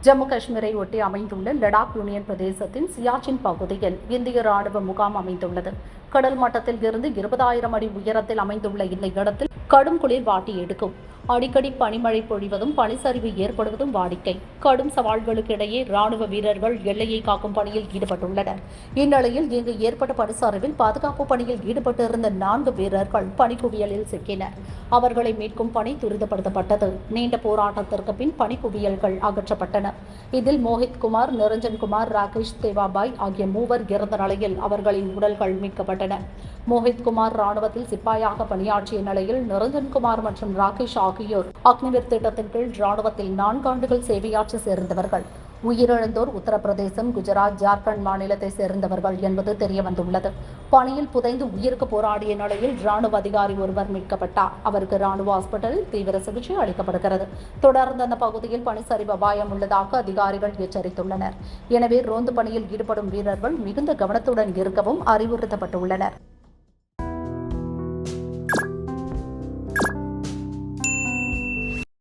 ஜம்மு காஷ்மீரை ஒட்டி அமைந்துள்ள லடாக் யூனியன் பிரதேசத்தின் சியாச்சின் பகுதியில் இந்திய ராணுவ முகாம் அமைந்துள்ளது. கடல் மட்டத்தில் இருந்து 20,000 அடி உயரத்தில் அமைந்துள்ள இந்த இடத்தில் கடும் குளிர் வாட்டி எடுக்கும். அடிக்கடி பனிமழை பொழிவதும் பனிச்சரிவு ஏற்படுவதும் வாடிக்கை. கடும் சவால்களுக்கு இடையே ராணுவ வீரர்கள் எல்லையை காக்கும் பணியில் ஈடுபட்டுள்ளனர். இந்நிலையில் இங்கு ஏற்பட்ட பனிச்சரிவில் பாதுகாப்பு பணியில் ஈடுபட்டிருந்த 4 வீரர்கள் பனிக்குவியலில் சிக்கினர். அவர்களை மீட்கும் பணி துரிதப்படுத்தப்பட்டது. நீண்ட போராட்டத்திற்கு பின் பனிக்குவியல்கள் அகற்றப்பட்டன. இதில் மோஹித் குமார், நிரஞ்சன் குமார், ராகேஷ் தேவாபாய் ஆகிய 3 இறந்த நிலையில் அவர்களின் உடல்கள் மீட்கப்பட்டன. மோஹித் குமார் ராணுவத்தில் சிப்பாயாக பணியாற்றிய நிலையில் நிரஞ்சன் குமார் மற்றும் ராகேஷ் ஆகியோர் அக்னிவீர் திட்டத்தின் கீழ் ராணுவத்தில் 4 ஆண்டுகள் சேவையாற்றி சேர்ந்தவர்கள். உயிரிழந்தோர் உத்தரப்பிரதேசம், குஜராத், ஜார்க்கண்ட் மாநிலத்தை சேர்ந்தவர்கள் என்பது தெரியவந்துள்ளது. பணியில் புதைந்து உயிருக்கு போராடிய நிலையில் ராணுவ அதிகாரி ஒருவர் மீட்கப்பட்டார். அவருக்கு ராணுவ ஹாஸ்பிட்டலில் தீவிர சிகிச்சை அளிக்கப்படுகிறது. தொடர்ந்து அந்த பகுதியில் பனிச்சரிவு அபாயம் உள்ளதாக அதிகாரிகள் எச்சரித்துள்ளனர். எனவே ரோந்து பணியில் ஈடுபடும் வீரர்கள் மிகுந்த கவனத்துடன் இருக்கவும் அறிவுறுத்தப்பட்டுள்ளனர்.